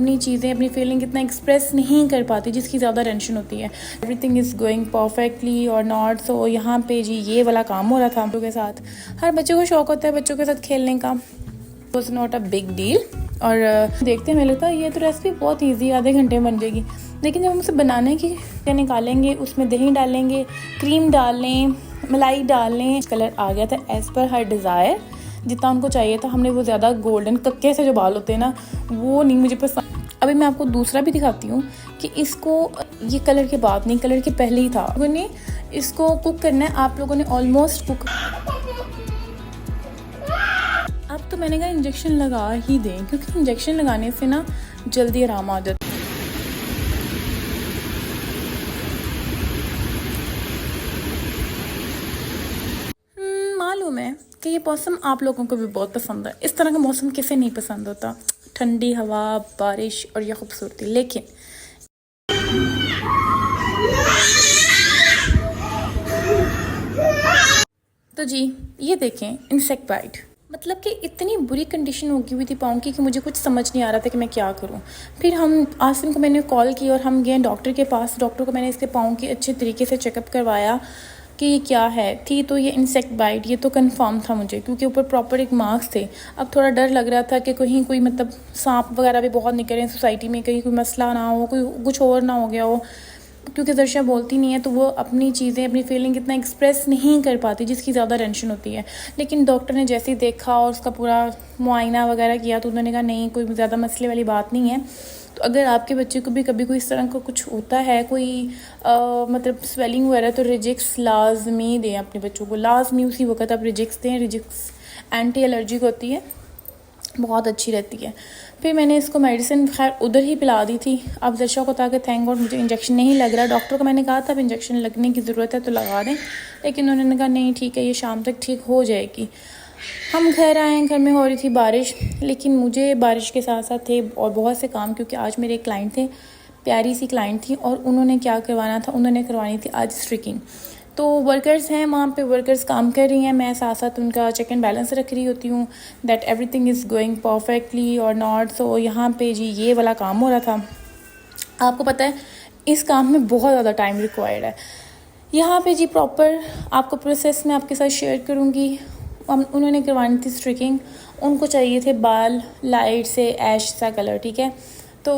अपनी चीज़ें, अपनी फीलिंग इतना एक्सप्रेस नहीं कर पाती जिसकी ज़्यादा टेंशन होती है। एवरीथिंग इज़ गोइंग परफेक्टली और नॉट। सो यहाँ पे जी ये वाला काम हो रहा था हम लोग के साथ। हर बच्चों को शौक होता है बच्चों के साथ खेलने का, was not a big deal. और देखते हैं, हमें लगता है ये तो रेसिपी बहुत ईजी, आधे घंटे में बन जाएगी। लेकिन जब हम उसे बनाने की निकालेंगे, उसमें दही डालेंगे, क्रीम डाल लें, मलाई डाल लें, कलर आ गया था एज़ पर हर डिज़ायर, जितना उनको चाहिए था। हमने वो ज़्यादा गोल्डन कक्के से जो बाल होते हैं ना, वो नहीं मुझे पसंद। अभी मैं आपको दूसरा भी दिखाती हूँ कि इसको, ये कलर के बाद नहीं, कलर के पहले ही था। लोगों ने इसको कुक करना है, आप लोगों ने ऑलमोस्ट कुक। अब तो मैंने कहा इंजेक्शन लगा ही दें, क्योंकि इंजेक्शन लगाने से ना जल्दी आराम आ जाता है। मालूम है कि ये मौसम आप लोगों को भी बहुत पसंद है। इस तरह का मौसम किसे नहीं पसंद होता, ठंडी हवा, बारिश और यह खूबसूरती। लेकिन तो जी ये देखें, इंसेक्ट बाइट, मतलब कि इतनी बुरी कंडीशन हो गई हुई थी पाँव की कि मुझे कुछ समझ नहीं आ रहा था कि मैं क्या करूं। फिर हम आसिम को मैंने कॉल की और हम गए डॉक्टर के पास। डॉक्टर को मैंने इसके पाँव की अच्छे तरीके से चेकअप करवाया कि ये क्या है थी। तो ये इंसेक्ट बाइट, ये तो कंफर्म था मुझे, क्योंकि ऊपर प्रॉपर एक मार्क्स थे। अब थोड़ा डर लग रहा था कि कहीं कोई मतलब सांप वगैरह भी बहुत निकले सोसाइटी में, कहीं कोई मसला ना हो, कोई कुछ और ना हो गया हो, क्योंकि दर्शा बोलती नहीं है तो वो अपनी चीज़ें, अपनी फीलिंग इतना एक्सप्रेस नहीं कर पाती जिसकी ज़्यादा टेंशन होती है। लेकिन डॉक्टर ने जैसे ही देखा और उसका पूरा मुआयना वगैरह किया तो उन्होंने कहा नहीं, कोई ज़्यादा मसले वाली बात नहीं है। तो अगर आपके बच्चे को भी कभी कोई इस तरह का कुछ होता है, कोई मतलब स्वेलिंग वगैरह, तो रिजिक्स लाजमी दें अपने बच्चों को, लाजमी उसी वक्त आप रिजिक्स दें। रिजिक्स एंटी एलर्जिक होती है, बहुत अच्छी रहती है। फिर मैंने इसको मेडिसिन खैर उधर ही पिला दी थी। अब दर्शा को ताकि थैंक गॉड मुझे इंजेक्शन नहीं लग रहा। डॉक्टर को मैंने कहा था अब इंजेक्शन लगने की ज़रूरत है तो लगा दें, लेकिन उन्होंने कहा नहीं ठीक है, ये शाम तक ठीक हो जाएगी। हम घर आए, घर में हो रही थी बारिश, लेकिन मुझे बारिश के साथ साथ थे और बहुत से काम, क्योंकि आज मेरे एक क्लाइंट थे, प्यारी सी क्लाइंट थी, और उन्होंने क्या करवाना था, उन्होंने करवानी थी आज स्ट्रिकिंग। तो वर्कर्स हैं वहाँ पे, वर्कर्स काम कर रही हैं, मैं साथ साथ उनका चेक एंड बैलेंस रख रही होती हूँ that everything is going perfectly और नॉट। सो यहाँ पे जी ये वाला काम हो रहा था। आपको पता है इस काम में बहुत ज़्यादा टाइम रिक्वायर्ड है। यहाँ पे जी प्रॉपर आपको प्रोसेस में आपके साथ शेयर करूँगी। उन्होंने करवानी थी स्ट्रिकिंग, उनको चाहिए थे बाल लाइट से ऐश सा कलर, ठीक है। तो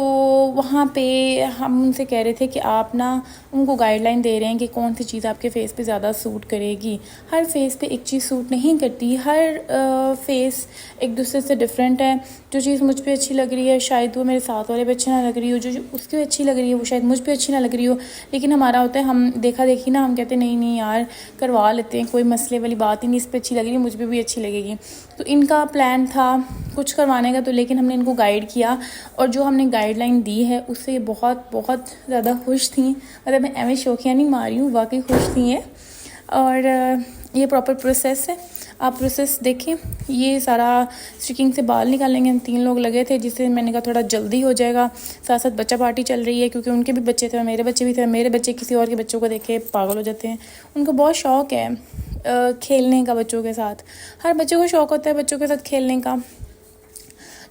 वहाँ पे हम उनसे कह रहे थे कि आप ना उनको गाइडलाइन दे रहे हैं कि कौन सी चीज़ आपके फेस पे ज़्यादा सूट करेगी। हर फेस पे एक चीज़ सूट नहीं करती, हर फेस एक दूसरे से डिफरेंट है। जो चीज़ मुझ पे अच्छी लग रही है शायद वो मेरे साथ वाले पे अच्छी ना लग रही हो, जो उसकी अच्छी लग रही है वो शायद मुझ पे अच्छी ना लग रही हो। लेकिन हमारा होता है, हम देखा देखी ना, हम कहते नहीं नहीं यार करवा लेते हैं, कोई मसले वाली बात ही नहीं, इस पर अच्छी लग रही है मुझ पर भी अच्छी लगेगी। तो इनका प्लान था कुछ करवाने का, तो लेकिन हमने इनको गाइड किया और जो हमने गाइडलाइन दी है उससे बहुत बहुत ज़्यादा खुश थी। मतलब मैं एवं शौकिया नहीं मारी हूँ, वाकई खुश थी ये। और ये प्रॉपर प्रोसेस है, आप प्रोसेस देखें। ये सारा स्टिकिंग से बाल निकालेंगे। हम 3 लोग लगे थे, जिससे मैंने कहा थोड़ा जल्दी हो जाएगा। साथ साथ बच्चा पार्टी चल रही है, क्योंकि उनके भी बच्चे थे, मेरे बच्चे भी थे। मेरे बच्चे किसी और के बच्चों को देख के पागल हो जाते हैं, उनको बहुत शौक़ है खेलने का बच्चों के साथ। हर बच्चों को शौक़ होता है बच्चों के साथ खेलने का।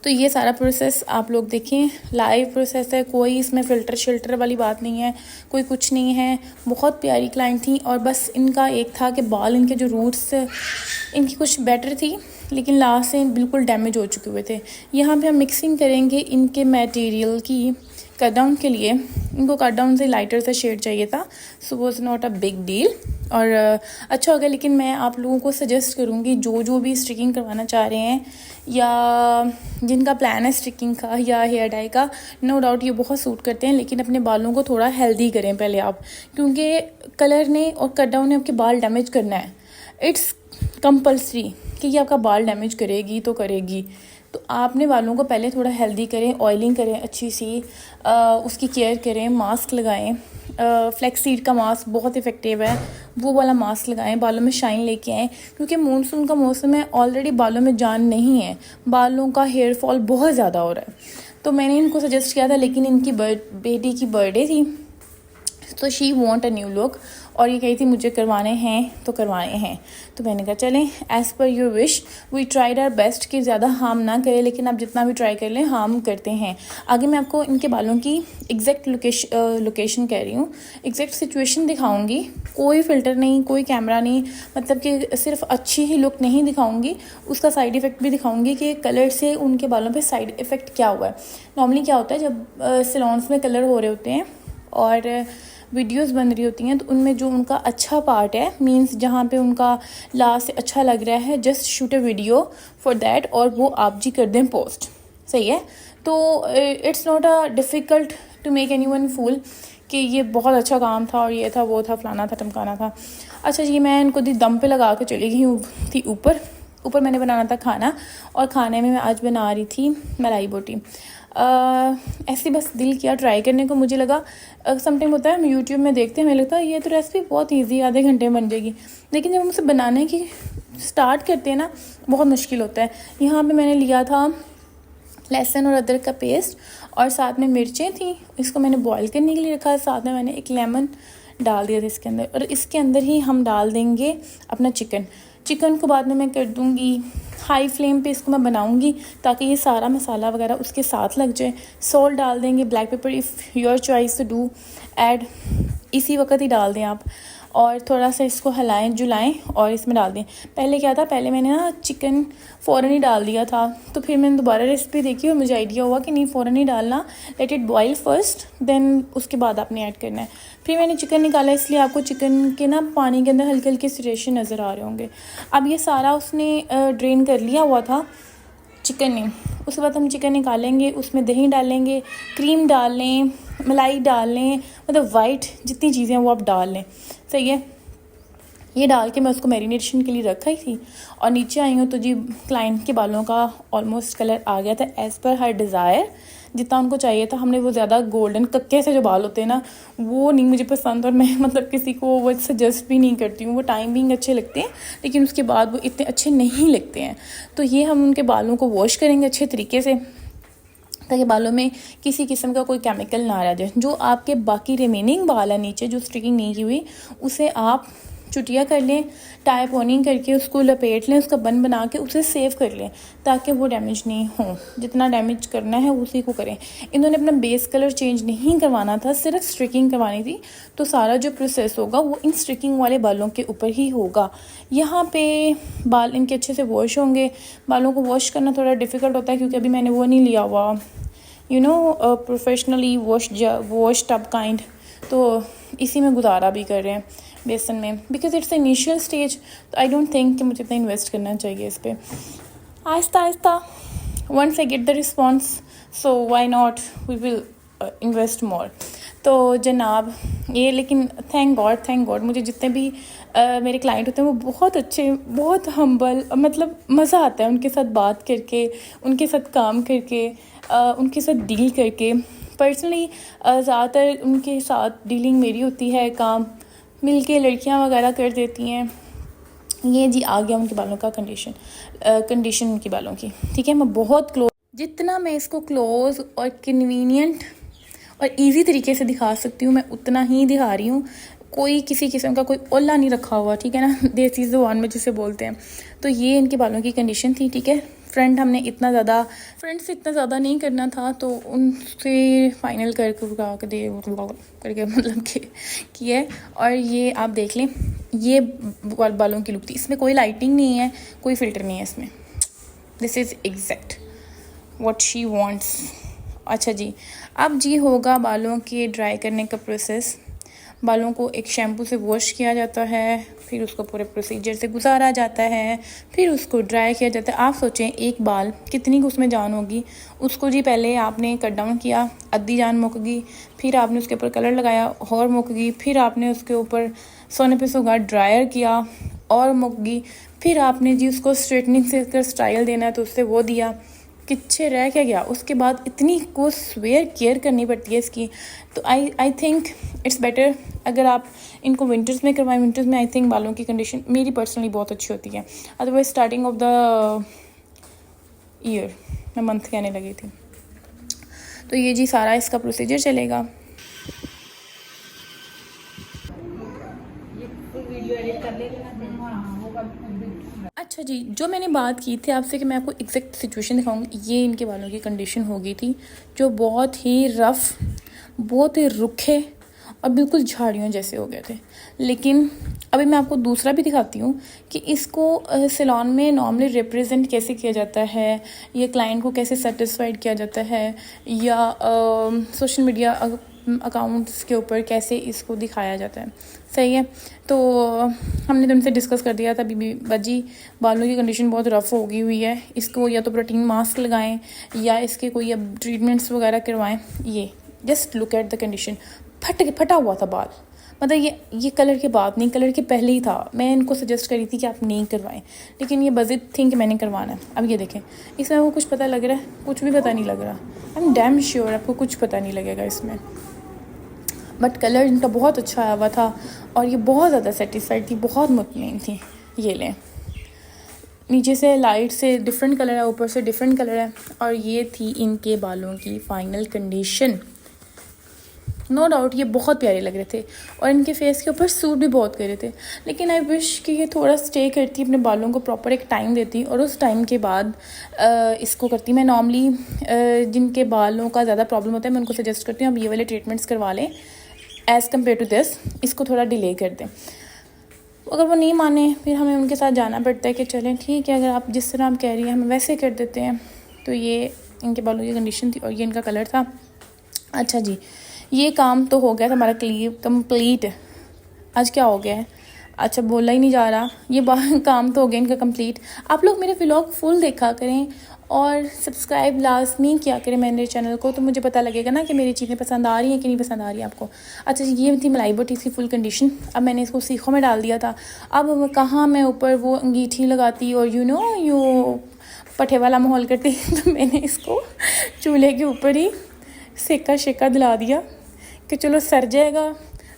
तो ये सारा प्रोसेस आप लोग देखें, लाइव प्रोसेस है, कोई इसमें फ़िल्टर शिल्टर वाली बात नहीं है, कोई कुछ नहीं है। बहुत प्यारी क्लाइंट थी और बस इनका एक था कि बाल, इनके जो रूट्स इनकी कुछ बेटर थी, लेकिन लास्ट से बिल्कुल डैमेज हो चुके हुए थे। यहाँ पे हम मिक्सिंग करेंगे इनके मटेरियल की कट डाउन के लिए। इनको कट डाउन से लाइटर सा शेड चाहिए था, so was not a big deal और अच्छा हो गया। लेकिन मैं आप लोगों को सजेस्ट करूँगी जो भी स्ट्रिकिंग करवाना चाह रहे हैं या जिनका प्लान है स्ट्रिकिंग का या हेयर डाई का, नो डाउट ये बहुत सूट करते हैं, लेकिन अपने बालों को थोड़ा हेल्दी करें पहले आप, क्योंकि कलर ने और कट डाउन ने आपके बाल डैमेज करना है। इट्स कंपल्सरी कि ये आपका बाल डैमेज करेगी तो करेगी। तो आपने बालों को पहले थोड़ा हेल्दी करें, ऑयलिंग करें अच्छी सी, उसकी केयर करें, मास्क लगाएं। फ्लैक्स सीड का मास्क बहुत इफ़ेक्टिव है, वो वाला मास्क लगाएं, बालों में शाइन लेके आएँ, क्योंकि मानसून का मौसम है, ऑलरेडी बालों में जान नहीं है, बालों का हेयर फॉल बहुत ज़्यादा हो रहा है। तो मैंने इनको सजेस्ट किया था, लेकिन इनकी बेटी की बर्थडे थी तो she want a new look और ये कही थी मुझे करवाने हैं तो करवाने हैं। तो मैंने कहा चलें as per your wish, we tried our best कि ज़्यादा हार्म ना करें, लेकिन आप जितना भी ट्राई कर लें हार्म करते हैं। आगे मैं आपको इनके बालों की एग्जैक्ट लोकेशन कह रही हूँ, एग्जैक्ट सिचुएशन दिखाऊंगी, कोई फ़िल्टर नहीं, कोई कैमरा नहीं, मतलब कि सिर्फ अच्छी ही लुक नहीं दिखाऊंगी, उसका साइड इफ़ेक्ट भी दिखाऊंगी कि कलर से उनके बालों पे साइड इफ़ेक्ट क्या हुआ है। नॉर्मली क्या होता है जब सैलून्स में कलर हो रहे होते हैं और वीडियोस बन रही होती हैं तो उनमें जो उनका अच्छा पार्ट है, मींस जहाँ पे उनका लास्ट से अच्छा लग रहा है, just shoot a video for that और वो आप जी कर दें पोस्ट, सही है। तो it's not a difficult to make anyone fool कि ये बहुत अच्छा काम था और ये था वो था फलाना था टमकाना था। अच्छा जी, मैं इनको दम पे लगा के चली गई थी ऊपर मैंने बनाना था खाना, और खाने में मैं आज बना रही थी मलाई बोटी। ऐसे बस दिल किया ट्राई करने को, मुझे लगा समटाइम होता है हम यूट्यूब में देखते हैं, हमें लगता है ये तो रेसिपी बहुत इजी, आधे घंटे में बन जाएगी, लेकिन जब हम उसे बनाने की स्टार्ट करते हैं ना बहुत मुश्किल होता है। यहाँ पे मैंने लिया था लहसुन और अदरक का पेस्ट और साथ में मिर्चें थी, इसको मैंने बॉईल करने के लिए रखा, साथ में मैंने एक लेमन डाल दिया था इसके अंदर, और इसके अंदर ही हम डाल देंगे अपना चिकन को बाद में मैं कर दूँगी हाई फ्लेम पे, इसको मैं बनाऊँगी ताकि ये सारा मसाला वगैरह उसके साथ लग जाए। सॉल्ट डाल देंगे, black pepper if your choice to do add, इसी वक्त ही डाल दें आप, और थोड़ा सा इसको हिलाएं जुलाएं और इसमें डाल दें। पहले क्या था, पहले मैंने ना चिकन फ़ौरन ही डाल दिया था, तो फिर मैंने दोबारा रेसिपी देखी और मुझे आइडिया हुआ कि नहीं फ़ौरन ही डालना, let it boil first then उसके बाद आपने ऐड करना है। फिर मैंने चिकन निकाला, इसलिए आपको चिकन के ना पानी के अंदर हल्के हल्के सिरेशन नज़र आ रहे होंगे। अब ये सारा उसने ड्रेन कर लिया हुआ था चिकन ने। उसके बाद हम चिकन निकालेंगे, उसमें दही डालेंगे, क्रीम डाल लें, मलाई डाल लें, मतलब वाइट जितनी चीज़ें हैं वो आप डाल लें, सही है। ये डाल के मैं उसको मैरिनेशन के लिए रखा ही थी, और नीचे आई हूँ तो जी क्लाइंट के बालों का ऑलमोस्ट कलर आ गया था एज़ पर हर डिज़ायर, जितना उनको चाहिए था। हमने वो ज़्यादा गोल्डन कक्के से जो बाल होते हैं ना वो नहीं मुझे पसंद, और मैं मतलब किसी को वो सजेस्ट भी नहीं करती हूँ। वो टाइमिंग अच्छे लगते हैं लेकिन उसके बाद वो इतने अच्छे नहीं लगते हैं। तो ये हम उनके बालों को वॉश करेंगे अच्छे तरीके से ताकि बालों में किसी किस्म का कोई केमिकल ना रह जाए। जो आपके बाकी रिमेनिंग बाल है नीचे जो स्ट्रिकिंग नहीं की हुई, उसे आप चुटिया कर लें, टाई पोनिंग करके उसको लपेट लें, उसका बन बना के उसे सेव कर लें ताकि वो डैमेज नहीं हो। जितना डैमेज करना है उसी को करें। इन्होंने अपना बेस कलर चेंज नहीं करवाना था, सिर्फ स्ट्रिकिंग करवानी थी, तो सारा जो प्रोसेस होगा वो इन स्ट्रिकिंग वाले बालों के ऊपर ही होगा। यहाँ पे बाल इनके अच्छे से वॉश होंगे। बालों को वॉश करना थोड़ा डिफ़िकल्ट होता है क्योंकि अभी मैंने वो नहीं लिया हुआ, प्रोफेशनली वॉश टब काइंड, तो इसी में गुजारा भी कर रहे हैं बेसन में, बिकॉज इट्स इनिशियल स्टेज। तो आई डोंट थिंक कि मुझे इतना इन्वेस्ट करना चाहिए इस पर। आहिस्ता आहिस्ता once I get the response, so why not, we will invest more. तो जनाब ये, लेकिन थैंक गॉड मुझे जितने भी मेरे क्लाइंट होते हैं वो बहुत अच्छे, बहुत हम्बल, मतलब मज़ा आता है उनके साथ बात करके, उनके साथ काम करके, उनके साथ डील करके। पर्सनली ज़्यादातर उनके साथ डीलिंग मेरी होती है, काम मिलके लड़कियां वगैरह कर देती हैं। ये जी आ गया उनके बालों का कंडीशन उनके बालों की, ठीक है। मैं बहुत क्लोज, जितना मैं इसको क्लोज और कन्वीनियंट और इजी तरीके से दिखा सकती हूँ मैं उतना ही दिखा रही हूँ। कोई किसी किस्म का कोई ओला नहीं रखा हुआ, ठीक है ना, देसी ज़ुबान में जिसे बोलते हैं। तो ये इनके बालों की कंडीशन थी, ठीक है। फ्रेंड से इतना ज़्यादा नहीं करना था, तो उनसे फाइनल करके मतलब किया। और ये आप देख लें, ये बालों की लुक थी। इसमें कोई लाइटिंग नहीं है, कोई फ़िल्टर नहीं है इसमें। This is exact what she wants. अच्छा जी, अब जी होगा बालों के ड्राई करने का प्रोसेस। बालों को एक शैम्पू से वॉश किया जाता है, फिर उसको पूरे प्रोसीजर से गुजारा जाता है, फिर उसको ड्राई किया जाता है। आप सोचें एक बाल कितनी उसमें जान होगी। उसको जी पहले आपने कट डाउन किया, आधी जान मुक गई, फिर आपने उसके ऊपर कलर लगाया और मुक गई, फिर आपने उसके ऊपर सोने पे सुगा ड्रायर किया और मुक गई, फिर आपने जी उसको स्ट्रेटनिंग से अगर स्टाइल देना है तो उससे वो दिया, किच्छे रह क्या गया। उसके बाद इतनी को स्वेयर केयर करनी पड़ती है इसकी। तो आई थिंक इट्स बेटर अगर आप इनको विंटर्स में करवाएं। विंटर्स में आई थिंक बालों की कंडीशन मेरी पर्सनली बहुत अच्छी होती है। Otherwise starting of the year, मैं मंथ कहने लगी थी। तो ये जी सारा इसका प्रोसीजर चलेगा। अच्छा जी, जो मैंने बात की थी आपसे कि मैं आपको एग्जैक्ट सिचुएशन दिखाऊंगी, ये इनके बालों की कंडीशन हो गई थी जो बहुत ही रफ़, बहुत ही रुखे और बिल्कुल झाड़ियों जैसे हो गए थे। लेकिन अभी मैं आपको दूसरा भी दिखाती हूँ कि इसको सैलून में नॉर्मली रिप्रेजेंट कैसे किया जाता है, ये क्लाइंट को कैसे सेटिस्फाइड किया जाता है, या सोशल मीडिया अकाउंट्स के ऊपर कैसे इसको दिखाया जाता है। सही है, तो हमने तो उनसे डिस्कस कर दिया था बीबी बाजी, बालों की कंडीशन बहुत रफ़ हो गई हुई है, इसको या तो प्रोटीन मास्क लगाएं या इसके कोई अब ट्रीटमेंट्स वगैरह करवाएं। ये just look at the condition, फटा हुआ था बाल, मतलब ये कलर के बाद नहीं, कलर के पहले ही था। मैं इनको सजेस्ट करी थी कि आप नहीं करवाएं, लेकिन ये बज़िद थी कि मैंने करवाना है। अब ये देखें, इसमें आपको कुछ पता लग रहा है? कुछ भी पता नहीं लग रहा। आई एम डैम श्योर आपको कुछ पता नहीं लगेगा इसमें, बट कलर इनका बहुत अच्छा आया हुआ था और ये बहुत ज़्यादा सेटिस्फाइड थी, बहुत मुतमईन थी। ये लें, नीचे से लाइट से डिफरेंट कलर है, ऊपर से डिफरेंट कलर है, और ये थी इनके बालों की फ़ाइनल कंडीशन। नो डाउट ये बहुत प्यारे लग रहे थे और इनके फेस के ऊपर सूट भी बहुत कर रहे थे, लेकिन आई विश कि ये थोड़ा स्टे करती, अपने बालों को प्रॉपर एक टाइम देती और उस टाइम के बाद इसको करती। मैं नॉर्मली जिनके बालों का ज़्यादा प्रॉब्लम होता है मैं उनको सजेस्ट करती हूँ आप ये वाले ट्रीटमेंट्स करवा लें एज़ कम्पेयर टू दिस, इसको थोड़ा डिले कर दें। अगर वो नहीं माने फिर हमें उनके साथ जाना पड़ता है कि चलें ठीक है, अगर आप जिस तरह आप कह रही हैं हम वैसे कर देते हैं। तो ये इनके बालों की कंडीशन थी और ये इनका कलर था। अच्छा जी, ये काम तो हो गया था हमारा कंप्लीट। आज क्या हो गया है? अच्छा, बोला ही नहीं जा रहा। ये काम तो हो गया इनका कंप्लीट। आप लोग मेरे व्लॉग फुल देखा करें और सब्सक्राइब लाजमी किया करें मेरे चैनल को, तो मुझे पता लगेगा ना कि मेरी चीज़ें पसंद आ रही हैं कि नहीं पसंद आ रही है आपको। अच्छा जी, ये थी मलाई बोटी की फुल कंडीशन। अब मैंने इसको सीखों में डाल दिया था। अब कहाँ मैं ऊपर वो अंगीठी लगाती और यू पठे वाला माहौल करती तो मैंने इसको चूल्हे के ऊपर ही सेका दिला दिया कि चलो सर जाएगा,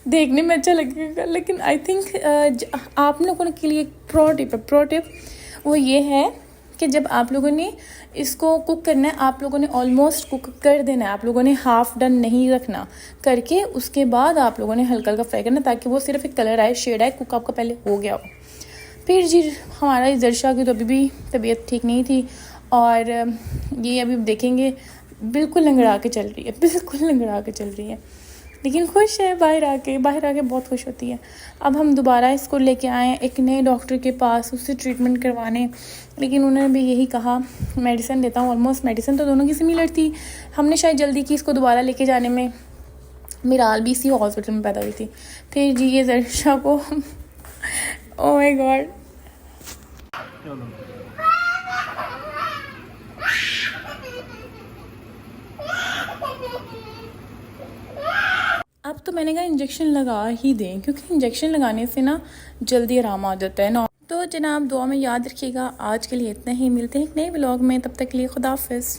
देखने में अच्छा लगेगा। लेकिन आई थिंक आप लोगों के लिए प्रो टिप वो ये है कि जब आप लोगों ने इसको कुक करना है, आप लोगों ने ऑलमोस्ट कुक कर देना है, आप लोगों ने हाफ़ डन नहीं रखना करके, उसके बाद आप लोगों ने हल्का हल्का फ्राई करना ताकि वो सिर्फ एक कलर आए, शेड आए, कुक आपका पहले हो गया हो। फिर जी हमारा इजरशा की तो अभी भी तबीयत ठीक नहीं थी और ये अभी देखेंगे बिल्कुल लंगड़ा के चल रही है, बिल्कुल लंगड़ा के चल रही है, लेकिन खुश है। बाहर आके बहुत खुश होती है। अब हम दोबारा इसको लेके आए एक नए डॉक्टर के पास उससे ट्रीटमेंट करवाने, लेकिन उन्होंने भी यही कहा मेडिसिन देता हूँ। ऑलमोस्ट मेडिसिन तो दोनों की सिमिलर थी। हमने शायद जल्दी की इसको दोबारा लेके जाने में। मिराल भी इसी हॉस्पिटल में पैदा हुई थी। फिर जी ये जरशा को ओह माय गॉड, अब तो मैंने कहा इंजेक्शन लगा ही दें, क्योंकि इंजेक्शन लगाने से ना जल्दी आराम आ जाता है ना। तो जनाब दुआ में याद रखिएगा। आज के लिए इतना ही, मिलते हैं एक नए व्लॉग में, तब तक के लिए खुदा हाफिज़।